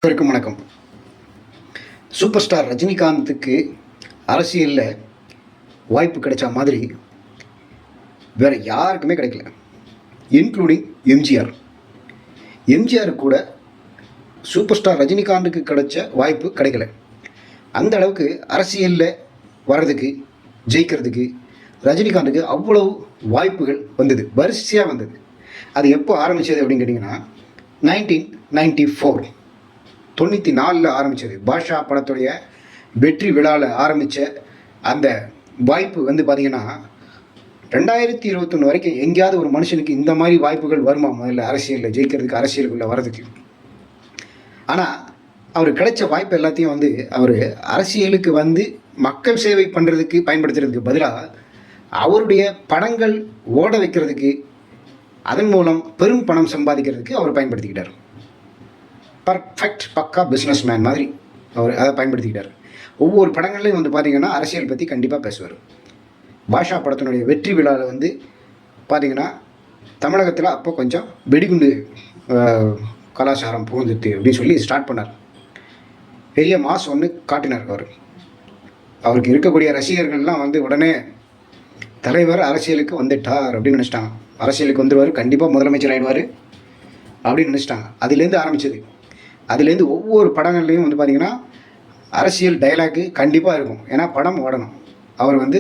அனைவருக்கும் வணக்கம். Super star ரஜினிகாந்துக்கு அரசியலில் வாய்ப்பு கிடைச்ச மாதிரி வேறு யாருக்குமே கிடைக்கல, இன்க்ளூடிங் எம்ஜிஆர். எம்ஜிஆர் கூட சூப்பர் ஸ்டார் ரஜினிகாந்துக்கு கிடைச்ச வாய்ப்பு கிடைக்கல. அந்த அளவுக்கு அரசியலில் வர்றதுக்கு, ஜெயிக்கிறதுக்கு ரஜினிகாந்துக்கு அவ்வளவு வாய்ப்புகள் வந்தது, வரிசையாக வந்தது. அது எப்போ ஆரம்பித்தது அப்படின்னு கேட்டிங்கன்னா 1994 94 ஆரம்பித்தது. பாஷா படத்துடைய வெற்றி விழாவில் ஆரம்பித்த அந்த வாய்ப்பு வந்து பார்த்திங்கன்னா 2021 வரைக்கும் எங்கேயாவது ஒரு மனுஷனுக்கு இந்த மாதிரி வாய்ப்புகள் வருமா முதல்ல அரசியலில் ஜெயிக்கிறதுக்கு, அரசியலுக்குள்ளே வர்றதுக்கு? ஆனால் அவர் கிடைச்ச வாய்ப்பு எல்லாத்தையும் வந்து அவர் அரசியலுக்கு வந்து மக்கள் சேவை பண்ணுறதுக்கு பயன்படுத்துறதுக்கு பதிலாக அவருடைய படங்கள் ஓட வைக்கிறதுக்கு, அதன் மூலம் பெரும் பணம் சம்பாதிக்கிறதுக்கு அவர் பயன்படுத்திக்கிட்டார். பர்ஃபெக்ட் பக்கா பிஸ்னஸ் மேன் மாதிரி அவர் அதை பயன்படுத்திக்கிட்டார். ஒவ்வொரு படங்கள்லையும் வந்து பார்த்திங்கன்னா அரசியல் பற்றி கண்டிப்பாக பேசுவார். பாஷா படத்தினுடைய வெற்றி விழாவில் வந்து பார்த்திங்கன்னா தமிழகத்தில் அப்போ கொஞ்சம் வெடிகுண்டு கலாச்சாரம் புகுந்துட்டு அப்படின்னு சொல்லி ஸ்டார்ட் பண்ணார். பெரிய மாஸ் ஒன்று காட்டினார். அவருக்கு இருக்கக்கூடிய ரசிகர்கள்லாம் வந்து உடனே தலைவர் அரசியலுக்கு வந்துட்டார் அப்படின்னு நினச்சிட்டாங்க. அரசியலுக்கு வந்துடுவார், கண்டிப்பாக முதலமைச்சர் ஆகிடுவார் அப்படின்னு நினச்சிட்டாங்க. அதுலேருந்து ஆரம்பித்தது. அதுலேருந்து ஒவ்வொரு படங்கள்லேயும் வந்து பார்த்திங்கன்னா அரசியல் டைலாக்கு கண்டிப்பாக இருக்கும். ஏன்னா படம் ஓடணும். அவர் வந்து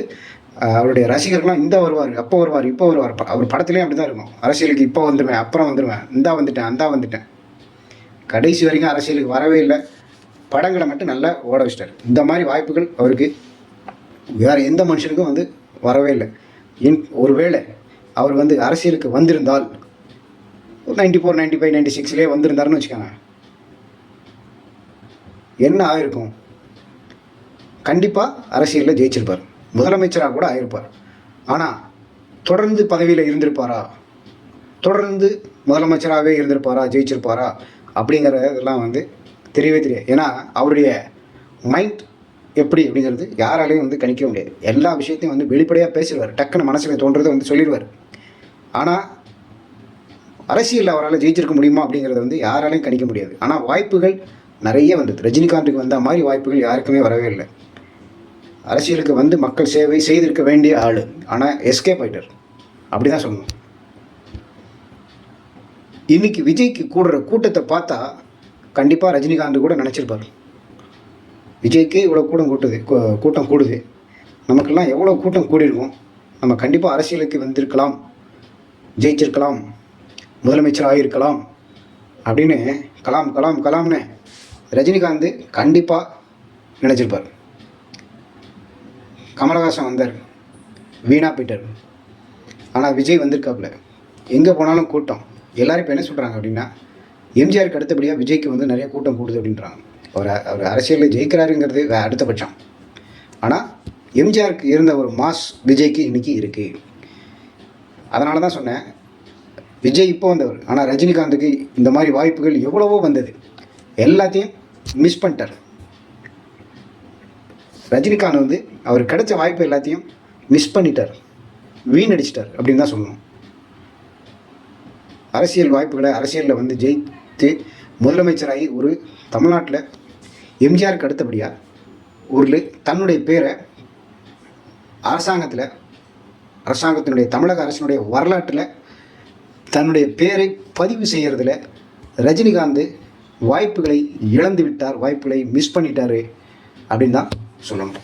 அவருடைய ரசிகர்கள்லாம் இந்த வருவார், அப்போ வருவார், இப்போ வருவார். அவர் படத்துலேயும் அப்படி தான் இருக்கும். அரசியலுக்கு இப்போ வந்துடுவேன், அப்புறம் வந்துடுவேன், இந்தா வந்துட்டேன், அந்தா வந்துட்டேன். கடைசி வரைக்கும் அரசியலுக்கு வரவே இல்லை. படங்களை மட்டும் நல்லா ஓட வச்சிட்டார். இந்த மாதிரி வாய்ப்புகள் அவருக்கு வேறு எந்த மனுஷனுக்கும் வந்து வரவே இல்லை. ஒருவேளை அவர் வந்து அரசியலுக்கு வந்திருந்தால் 94, 95, 96 வந்திருந்தாருன்னு வச்சுக்கோங்க, என்ன ஆகிருக்கும்? கண்டிப்பாக அரசியலில் ஜெயிச்சிருப்பார், முதலமைச்சராக கூட ஆகிருப்பார். ஆனால் தொடர்ந்து பதவியில் இருந்திருப்பாரா, தொடர்ந்து முதலமைச்சராகவே இருந்திருப்பாரா, ஜெயிச்சிருப்பாரா அப்படிங்கிறதெல்லாம் வந்து தெரியவே தெரியாது. ஏன்னா அவருடைய மைண்ட் எப்படி அப்படிங்கிறது யாராலையும் வந்து கணிக்க முடியாது. எல்லா விஷயத்தையும் வந்து வெளிப்படையாக பேசிடுவார், டக்குன்னு மனசில் தோன்றதை வந்து சொல்லிடுவார். ஆனால் அரசியலில் அவரால் ஜெயிச்சிருக்க முடியுமா அப்படிங்கிறத வந்து யாராலையும் கணிக்க முடியாது. ஆனால் வாய்ப்புகள் நிறைய வந்தது. ரஜினிகாந்துக்கு வந்த மாதிரி வாய்ப்புகள் யாருக்குமே வரவே இல்லை. அரசியலுக்கு வந்து மக்கள் சேவை செய்திருக்க வேண்டிய ஆள், ஆனால் எஸ்கேப் ஆகிட்டார், அப்படி தான் சொல்லணும். இன்றைக்கி விஜய்க்கு கூடுற கூட்டத்தை பார்த்தா கண்டிப்பாக ரஜினிகாந்த் கூட நினச்சிருப்பார், விஜய்க்கே இவ்வளோ கூட்டம் கூடுது, நமக்கெல்லாம் எவ்வளோ கூட்டம் கூடியிருக்கும், நம்ம கண்டிப்பாக அரசியலுக்கு வந்திருக்கலாம், ஜெயிச்சிருக்கலாம், முதலமைச்சர் ஆகியிருக்கலாம் அப்படின்னு கலாம்னு ரஜினிகாந்த் கண்டிப்பாக நினச்சிருப்பார். கமலஹாசன் வந்தார், வீணாக போயிட்டார். ஆனால் விஜய் வந்திருக்காப்புல, எங்கே போனாலும் கூட்டம். எல்லோரும் இப்போ என்ன சொல்கிறாங்க அப்படின்னா, எம்ஜிஆருக்கு அடுத்தபடியாக விஜய்க்கு வந்து நிறைய கூட்டம் கூடுது அப்படின்றாங்க. அவர் அரசியலில் ஜெயிக்கிறாருங்கிறது அடுத்த பட்சம். ஆனால் எம்ஜிஆருக்கு இருந்த ஒரு மாஸ் விஜய்க்கு இன்றைக்கி இருக்குது. அதனால தான் சொன்னேன், விஜய் இப்போ வந்தவர். ஆனால் ரஜினிகாந்துக்கு இந்த மாதிரி வாய்ப்புகள் எவ்வளவோ வந்தது, எல்லாத்தையும் மிஸ் பண்ணிட்டார். ரஜினிகாந்த் வந்து அவர் கிடைச்ச வாய்ப்பு எல்லாத்தையும் மிஸ் பண்ணிட்டார், வீணடிச்சிட்டார் அப்படின்னு தான் சொல்லணும். அரசியல் வாய்ப்புகளை அரசியலில் வந்து ஜெயித்து முதலமைச்சராகி ஒரு தமிழ்நாட்டில் எம்ஜிஆருக்கு அடுத்தபடியாக ஒரு தன்னுடைய பேரை அரசாங்கத்தினுடைய தமிழக அரசினுடைய வரலாற்றில் தன்னுடைய பேரை பதிவு செய்கிறதுல ரஜினிகாந்த் வாய்ப்புகளை இழந்து விட்டார், வாய்ப்புகளை மிஸ் பண்ணிட்டார் அப்படின்னு தான் சொல்லணும்.